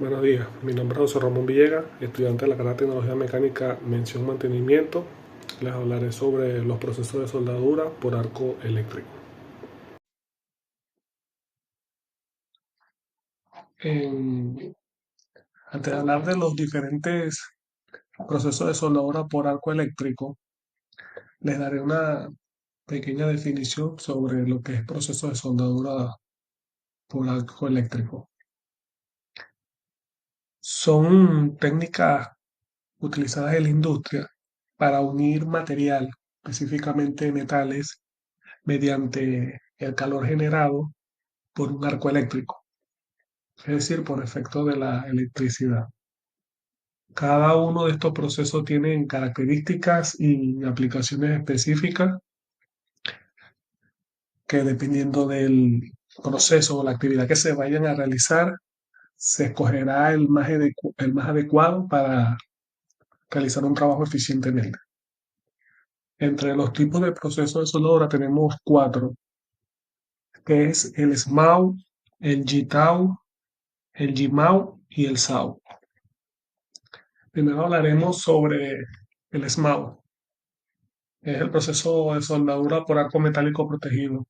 Buenos días, mi nombre es José Ramón Villegas, estudiante de la carrera de Tecnología Mecánica Mención Mantenimiento. Les hablaré sobre los procesos de soldadura por arco eléctrico. En- Antes de hablar de los diferentes procesos de soldadura por arco eléctrico, les daré una pequeña definición sobre lo que es proceso de soldadura por arco eléctrico. Son técnicas utilizadas en la industria para unir material, específicamente metales, mediante el calor generado por un arco eléctrico, es decir, por efecto de la electricidad. Cada uno de estos procesos tiene características y aplicaciones específicas que dependiendo del proceso o la actividad que se vayan a realizar, se escogerá el más adecuado para realizar un trabajo eficientemente. Entre los tipos de procesos de soldadura tenemos cuatro, que es el SMAU, el GTAU, el GMAU y el SAU. Primero hablaremos sobre el SMAU. Es el proceso de soldadura por arco metálico protegido.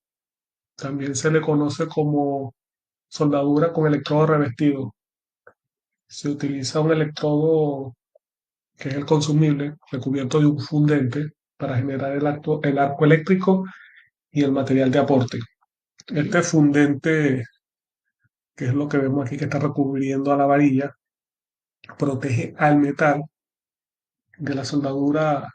También se le conoce como soldadura con electrodo revestido. Se utiliza un electrodo que es el consumible, recubierto de un fundente para generar el arco eléctrico y el material de aporte. Este fundente, que es lo que vemos aquí que está recubriendo a la varilla, protege al metal de la soldadura,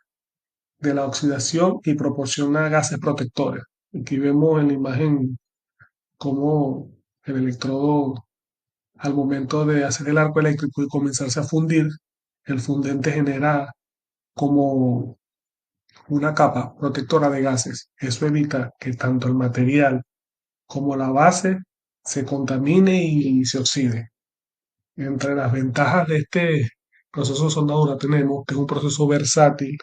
de la oxidación y proporciona gases protectores. Aquí vemos en la imagen cómo el electrodo, al momento de hacer el arco eléctrico y comenzarse a fundir, el fundente genera como una capa protectora de gases. Eso evita que tanto el material como la base se contamine y se oxide. Entre las ventajas de este proceso de soldadura tenemos que es un proceso versátil,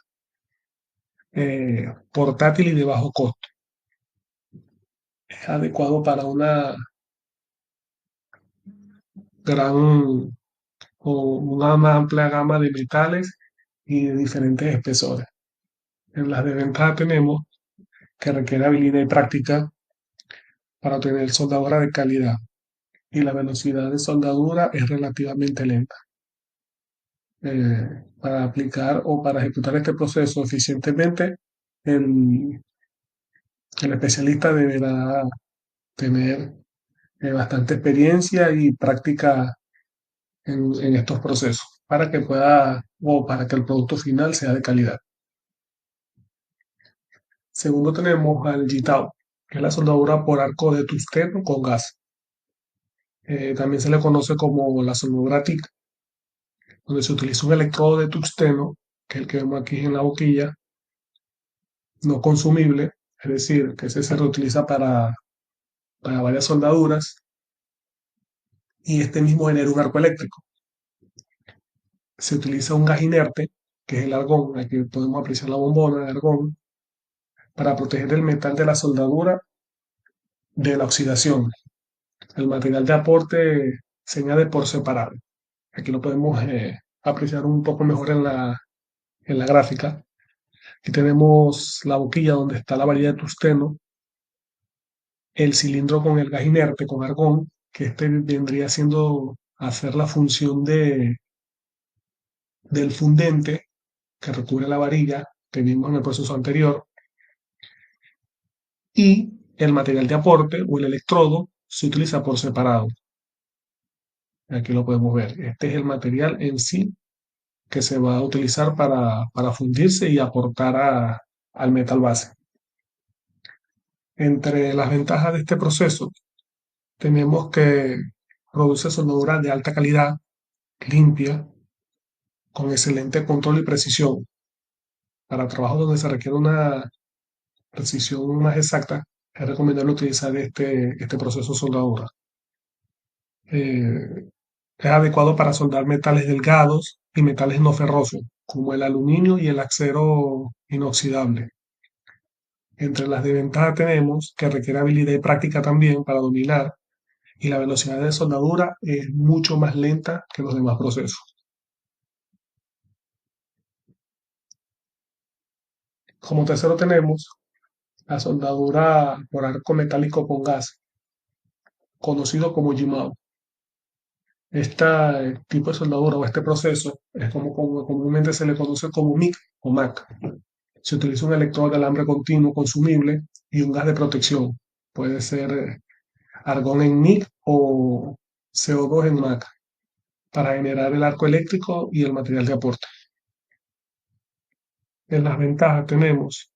portátil y de bajo costo. Es adecuado para una gran o una más amplia gama de metales y de diferentes espesores. En las desventajas tenemos que requiere habilidad y práctica para obtener soldadura de calidad y la velocidad de soldadura es relativamente lenta. Para aplicar o para ejecutar este proceso eficientemente, el, el especialista deberá tener bastante experiencia y práctica en estos procesos para que pueda o para que el producto final sea de calidad. Segundo tenemos al GTAO, que es la soldadura por arco de tungsteno con gas. También se le conoce como la soldadura TIC, donde se utiliza un electrodo de tungsteno, que es el que vemos aquí en la boquilla, no consumible, es decir, que ese se reutiliza para varias soldaduras, y este mismo genera un arco eléctrico. Se utiliza un gas inerte, que es el argón, aquí podemos apreciar la bombona de argón, para proteger el metal de la soldadura de la oxidación. El material de aporte se añade por separado. Aquí lo podemos apreciar un poco mejor en la gráfica. Aquí tenemos la boquilla donde está la varilla de tungsteno, el cilindro con el gas inerte, con argón, que este vendría siendo hacer la función del fundente que recubre la varilla que vimos en el proceso anterior, y el material de aporte o el electrodo se utiliza por separado. Aquí lo podemos ver. Este es el material en sí que se va a utilizar para fundirse y aportar al metal base. Entre las ventajas de este proceso tenemos que produce soldadura de alta calidad, limpia, con excelente control y precisión. Para trabajos donde se requiere una precisión más exacta, es recomendable utilizar este proceso de soldadura. Eh, es adecuado para soldar metales delgados y metales no ferrosos, como el aluminio y el acero inoxidable. Entre las desventajas tenemos que requiere habilidad y práctica también para dominar y la velocidad de soldadura es mucho más lenta que los demás procesos. Como tercero tenemos la soldadura por arco metálico con gas, conocido como Jimao. Este tipo de soldadura o este proceso es como comúnmente se le conoce como MIG o MAC. Se utiliza un electrodo de alambre continuo consumible y un gas de protección. Puede ser argón en MIG o CO2 en MAC para generar el arco eléctrico y el material de aporte. En las ventajas tenemos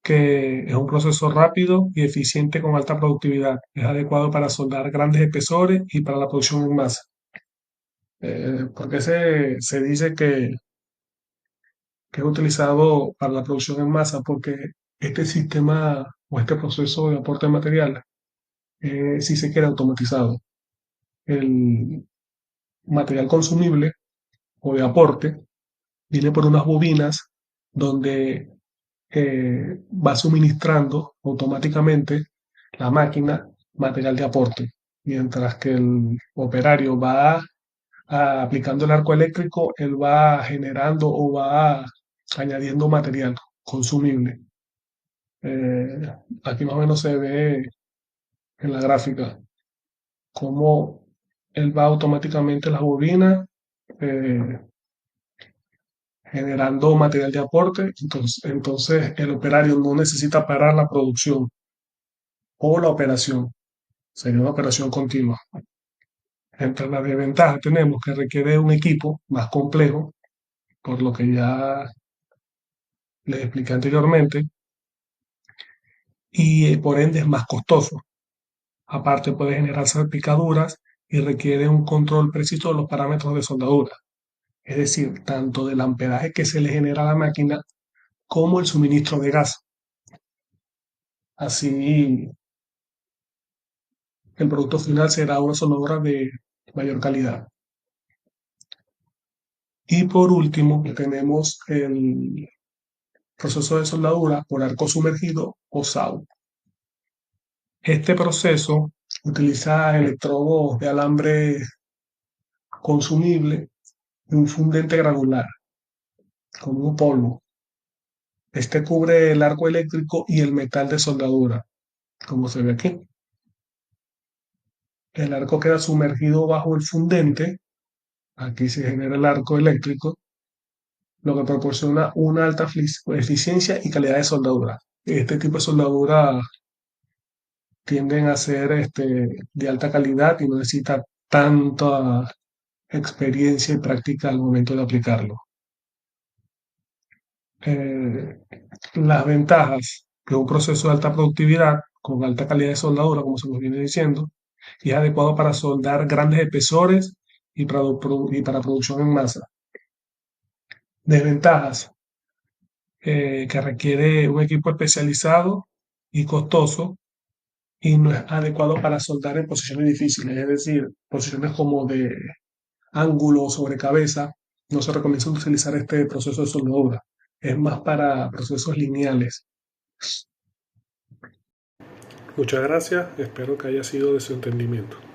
que es un proceso rápido y eficiente con alta productividad. Es adecuado para soldar grandes espesores y para la producción en masa. Porque se dice que es utilizado para la producción en masa, porque este sistema o este proceso de aporte de material, si se quiere automatizado, el material consumible o de aporte viene por unas bobinas donde va suministrando automáticamente la máquina material de aporte, mientras que el operario va aplicando el arco eléctrico, él va generando o va añadiendo material consumible. Eh, Aquí más o menos se ve en la gráfica cómo él va automáticamente las bobinas eh, generando material de aporte. Entonces el operario no necesita parar la producción o la operación. Sería una operación continua. Entre las desventajas tenemos que requiere un equipo más complejo, por lo que ya les expliqué anteriormente, y por ende es más costoso. Aparte puede generar salpicaduras y requiere un control preciso de los parámetros de soldadura, es decir, tanto del amperaje que se le genera a la máquina como el suministro de gas. Así, el producto final será una soldadura de mayor calidad. Y por último, tenemos el proceso de soldadura por arco sumergido o SAW. Este proceso utiliza electrodos de alambre consumible y un fundente granular, como un polvo. Este cubre el arco eléctrico y el metal de soldadura, como se ve aquí. El arco queda sumergido bajo el fundente. Aquí se genera el arco eléctrico, lo que proporciona una alta eficiencia y calidad de soldadura. Este tipo de soldadura tienden a ser de alta calidad y no necesita tanta experiencia y práctica al momento de aplicarlo. Eh, las ventajas de un proceso de alta productividad con alta calidad de soldadura, como se nos viene diciendo, y es adecuado para soldar grandes espesores y para producción en masa. Desventajas, que requiere un equipo especializado y costoso y no es adecuado para soldar en posiciones difíciles, es decir, posiciones como de ángulo sobre cabeza. No se recomienda utilizar este proceso de soldadura. Es más para procesos lineales. Muchas gracias, espero que haya sido de su entendimiento.